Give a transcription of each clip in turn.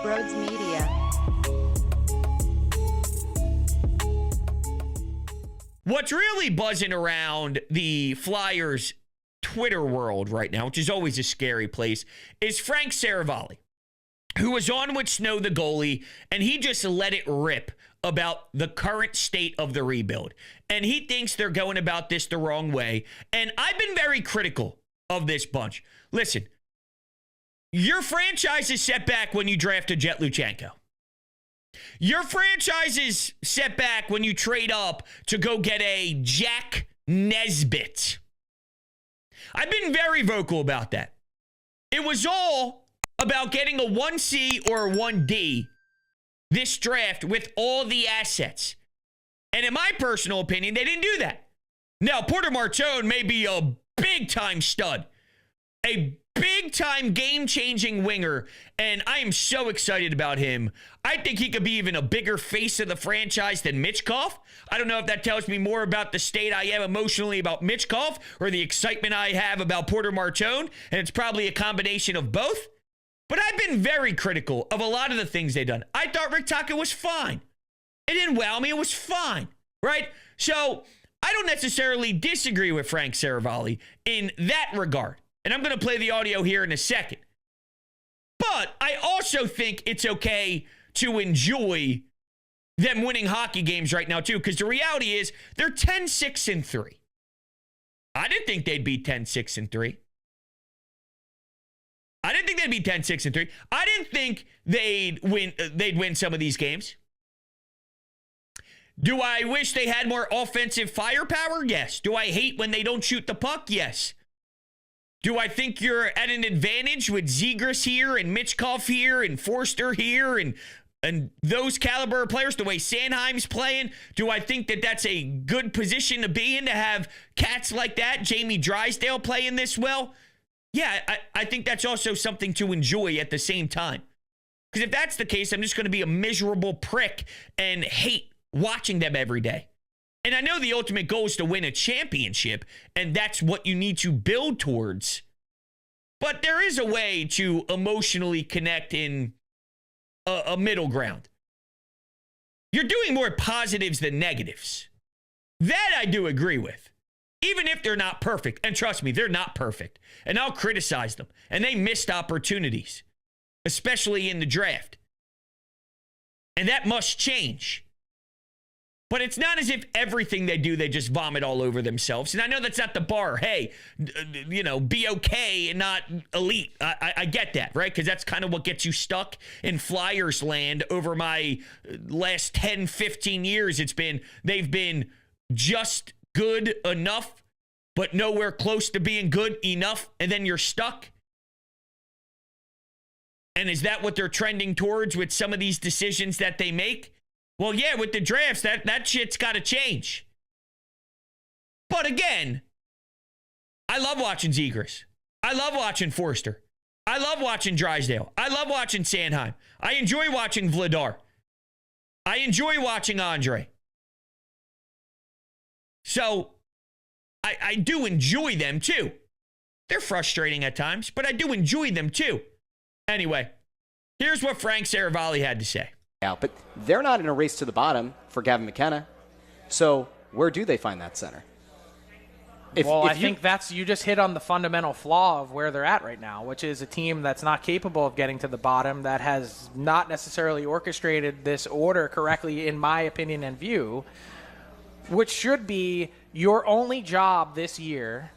Brodes Media. What's really buzzing around the Flyers Twitter world right now, which is always a scary place, is Frank Serevalli, who was on with Snow the Goalie, and he just let it rip about the current state of the rebuild. And he thinks they're going about this the wrong way. And I've been very critical of this bunch. Listen, your franchise is set back when you draft a Jet Luchenko. Your franchise is set back when you trade up to go get a Jack Nesbitt. I've been very vocal about that. It was all about getting a 1C or a 1D this draft with all the assets. And in my personal opinion, they didn't do that. Now, Porter Martone may be a big-time stud, a big-time game-changing winger, and I am so excited about him. I think he could be even a bigger face of the franchise than Michkov. I don't know if that tells me more about the state I am emotionally about Michkov or the excitement I have about Porter Martone, and it's probably a combination of both. But I've been very critical of a lot of the things they've done. I thought Rick Tocchet was fine. It didn't wow me. It was fine, right? So I don't necessarily disagree with Frank Serevalli in that regard. And I'm going to play the audio here in a second. But I also think it's okay to enjoy them winning hockey games right now, too, because the reality is they're 10-6-3. I didn't think they'd be 10-6-3. I didn't think they'd be 10-6-3. I didn't think they'd win some of these games. Do I wish they had more offensive firepower? Yes. Do I hate when they don't shoot the puck? Yes. Do I think you're at an advantage with Zegras here and Michkov here and Forster here and those caliber of players, the way Sanheim's playing? Do I think that that's a good position to be in, to have cats like that, Jamie Drysdale, playing this well? Yeah, I think that's also something to enjoy at the same time. Because if that's the case, I'm just going to be a miserable prick and hate watching them every day. And I know the ultimate goal is to win a championship, and that's what you need to build towards. But there is a way to emotionally connect in a middle ground. You're doing more positives than negatives. That I do agree with. Even if they're not perfect. And trust me, they're not perfect. And I'll criticize them. And they missed opportunities, especially in the draft. And that must change. But it's not as if everything they do, they just vomit all over themselves. And I know that's not the bar. Hey, be okay and not elite. I get that, right? Because that's kind of what gets you stuck in Flyers land over my last 10, 15 years. They've been just good enough, but nowhere close to being good enough. And then you're stuck. And is that what they're trending towards with some of these decisions that they make? Well, yeah, with the drafts, that shit's got to change. But again, I love watching Zegras. I love watching Forster. I love watching Drysdale. I love watching Sanheim. I enjoy watching Vladar. I enjoy watching Andre. So, I do enjoy them too. They're frustrating at times, but I do enjoy them too. Anyway, here's what Frank Serevalli had to say. But they're not in a race to the bottom for Gavin McKenna. So where do they find that center? I think you just hit on the fundamental flaw of where they're at right now, which is a team that's not capable of getting to the bottom, that has not necessarily orchestrated this order correctly, in my opinion and view, which should be your only job this year,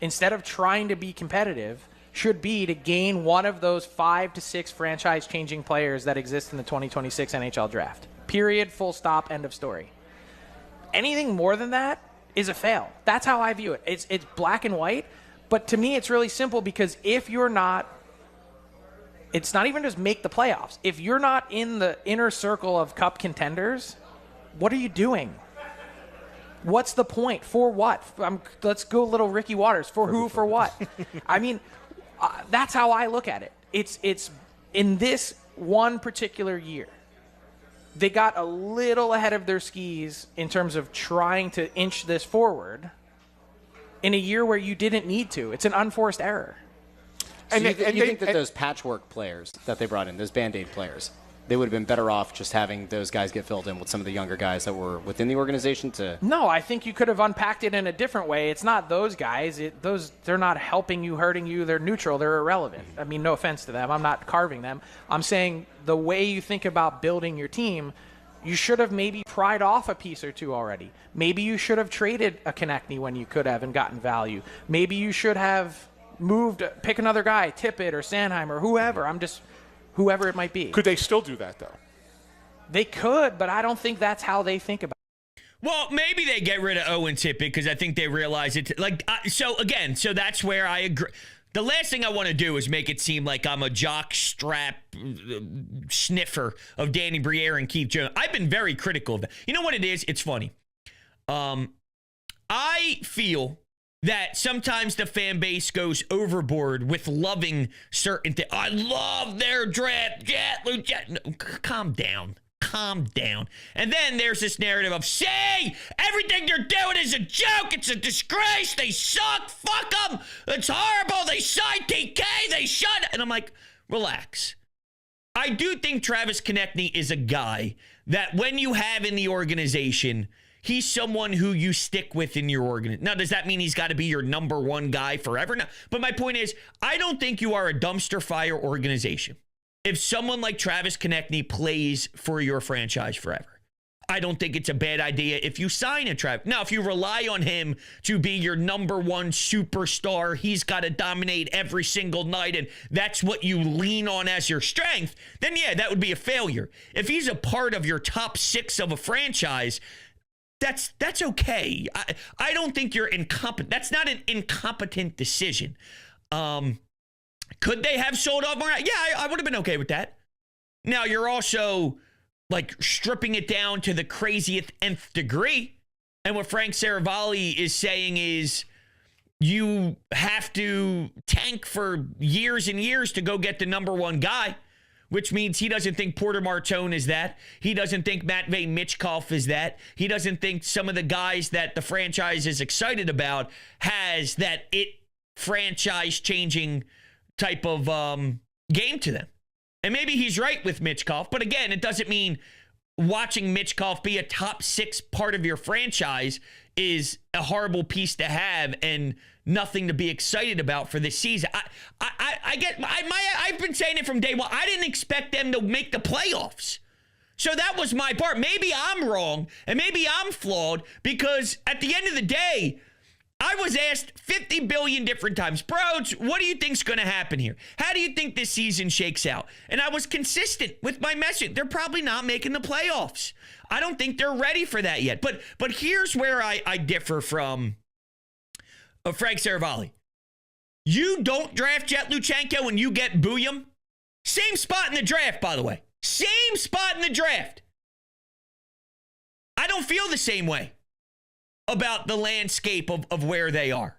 instead of trying to be competitive, should be to gain one of those 5 to 6 franchise-changing players that exist in the 2026 NHL draft. Period, full stop, end of story. Anything more than that is a fail. That's how I view it. It's black and white, but to me it's really simple, because if you're not, it's not even just make the playoffs. If you're not in the inner circle of cup contenders, what are you doing? What's the point? For what? Let's go little Ricky Waters. For who? For what? I mean, that's how I look at it. It's in this one particular year, they got a little ahead of their skis in terms of trying to inch this forward in a year where you didn't need to. It's an unforced error. So you think that those patchwork players that they brought in, those Band-Aid players, they would have been better off just having those guys get filled in with some of the younger guys that were within the organization to... No, I think you could have unpacked it in a different way. It's not those guys. They're not helping you, hurting you. They're neutral. They're irrelevant. I mean, no offense to them. I'm not carving them. I'm saying the way you think about building your team, you should have maybe pried off a piece or two already. Maybe you should have traded a Konechny when you could have and gotten value. Maybe you should have pick another guy, Tippett or Sanheim or whoever. Whoever it might be. Could they still do that, though? They could, but I don't think that's how they think about it. Well, maybe they get rid of Owen Tippett because I think they realize it. So that's where I agree. The last thing I want to do is make it seem like I'm a jock strap sniffer of Danny Briere and Keith Jones. I've been very critical of that. You know what it is? It's funny. I feel that sometimes the fan base goes overboard with loving certain things. I love their draft. Calm down. Calm down. And then there's this narrative of, say, everything they're doing is a joke. It's a disgrace. They suck. Fuck them. It's horrible. They signed TK. They should. And I'm like, relax. I do think Travis Konechny is a guy that when you have in the organization, he's someone who you stick with in your organization. Now, does that mean he's got to be your number one guy forever? No. But my point is, I don't think you are a dumpster fire organization if someone like Travis Konechny plays for your franchise forever. I don't think it's a bad idea if you sign a Travis. Now, if you rely on him to be your number one superstar, he's got to dominate every single night, and that's what you lean on as your strength, then yeah, that would be a failure. If he's a part of your top 6 of a franchise, that's okay. I don't think you're incompetent. That's not an incompetent decision. Could they have sold off more? Yeah, I would have been okay with that. Now, you're also like stripping it down to the craziest nth degree. And what Frank Serevalli is saying is you have to tank for years and years to go get the number one guy, which means he doesn't think Porter Martone is that. He doesn't think Matvei Michkov is that. He doesn't think some of the guys that the franchise is excited about has that franchise-changing type of game to them. And maybe he's right with Michkov, but again, it doesn't mean watching Michkov be a top 6 part of your franchise is a horrible piece to have and nothing to be excited about for this season. I've been saying it from day one. I didn't expect them to make the playoffs. So that was my part. Maybe I'm wrong and maybe I'm flawed because at the end of the day, I was asked 50 billion different times, Brodes, what do you think's going to happen here? How do you think this season shakes out? And I was consistent with my message. They're probably not making the playoffs. I don't think they're ready for that yet. But here's where I differ from Frank Serevalli. You don't draft Jet Luchenko and you get Booyam. Same spot in the draft, by the way. Same spot in the draft. I don't feel the same way about the landscape of where they are.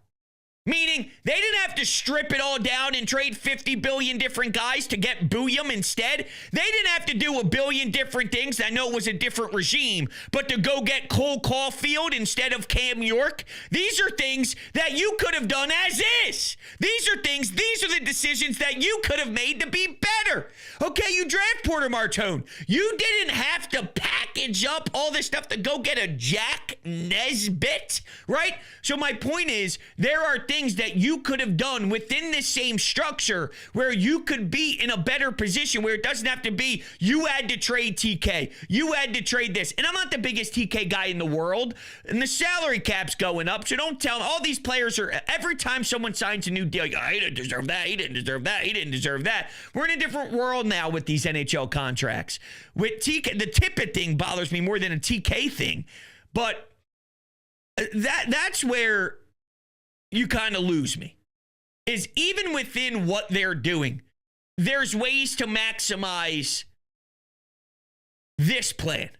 Meaning, they didn't have to strip it all down and trade 50 billion different guys to get Booyam instead. They didn't have to do a billion different things. I know it was a different regime, but to go get Cole Caulfield instead of Cam York, these are things that you could have done as is. These are the decisions that you could have made to be better. Okay, you draft Porter Martone. You didn't have to package up all this stuff to go get a Jack Nesbitt, right? So my point is, there are things that you could have done within the same structure where you could be in a better position where it doesn't have to be you had to trade TK, you had to trade this. And I'm not the biggest TK guy in the world, and the salary cap's going up, so don't tell me. All these players are, every time someone signs a new deal, he didn't deserve that, he didn't deserve that, he didn't deserve that. We're in a different world now with these NHL contracts. With TK, the Tippett thing bothers me more than a TK thing, but that's where you kind of lose me, is even within what they're doing, there's ways to maximize this plan.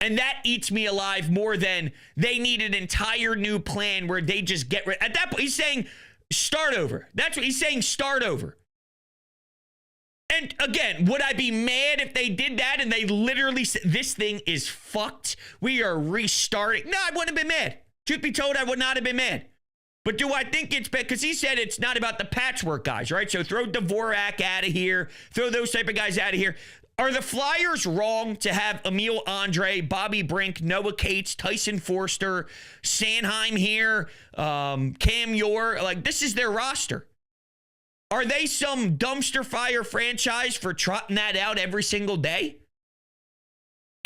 And that eats me alive more than they need an entire new plan where they just get rid. At that point, he's saying start over. That's what he's saying, start over. And again, would I be mad if they did that and they literally said, this thing is fucked, we are restarting? No, I wouldn't have been mad. Truth be told, I would not have been mad. But do I think it's bad? Because he said it's not about the patchwork guys, right? So throw Dvorak out of here. Throw those type of guys out of here. Are the Flyers wrong to have Emil Andre, Bobby Brink, Noah Cates, Tyson Forster, Sanheim here, Cam Yor? Like, this is their roster. Are they some dumpster fire franchise for trotting that out every single day?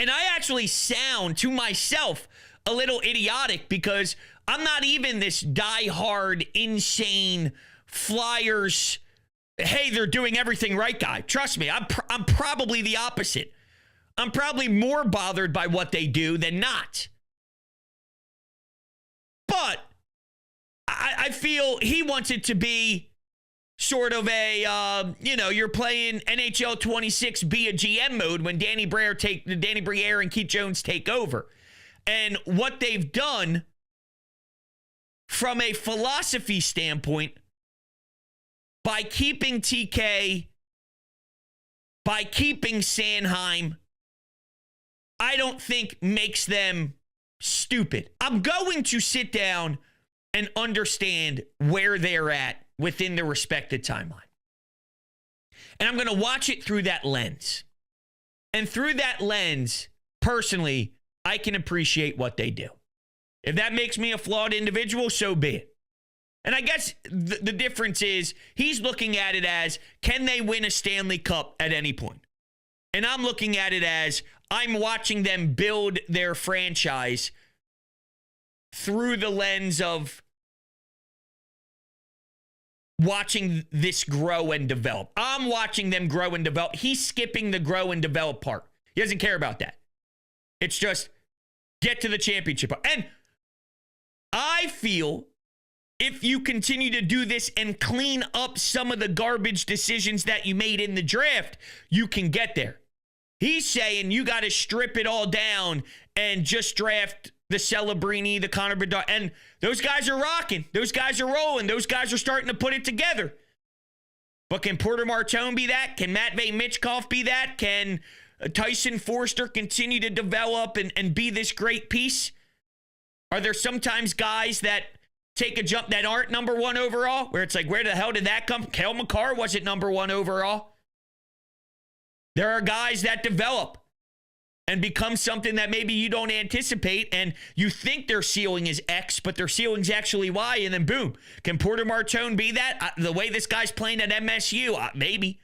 And I actually sound to myself a little idiotic because I'm not even this diehard, insane Flyers, hey, they're doing everything right guy. Trust me, I'm probably the opposite. I'm probably more bothered by what they do than not. But I feel he wants it to be sort of a, you're playing NHL 26 be a GM mode when Danny Briere and Keith Jones take over. And what they've done from a philosophy standpoint, by keeping TK, by keeping Sanheim, I don't think makes them stupid. I'm going to sit down and understand where they're at within the respected timeline. And I'm going to watch it through that lens. And through that lens, personally, I can appreciate what they do. If that makes me a flawed individual, so be it. And I guess the difference is he's looking at it as, can they win a Stanley Cup at any point? And I'm looking at it as, I'm watching them build their franchise through the lens of watching this grow and develop. I'm watching them grow and develop. He's skipping the grow and develop part. He doesn't care about that. It's just get to the championship. And I feel if you continue to do this and clean up some of the garbage decisions that you made in the draft, you can get there. He's saying you got to strip it all down and just draft the Celebrini, the Connor Bedard. And those guys are rocking. Those guys are rolling. Those guys are starting to put it together. But can Porter Martone be that? Can Matvei Michkov be that? Can Tyson Forster continue to develop and be this great piece? Are there sometimes guys that take a jump that aren't number one overall, where it's like, where the hell did that come from? Cale Makar wasn't number one overall. There are guys that develop and become something that maybe you don't anticipate, and you think their ceiling is X, but their ceiling's actually Y, and then boom. Can Porter Martone be that? The way this guy's playing at MSU, maybe.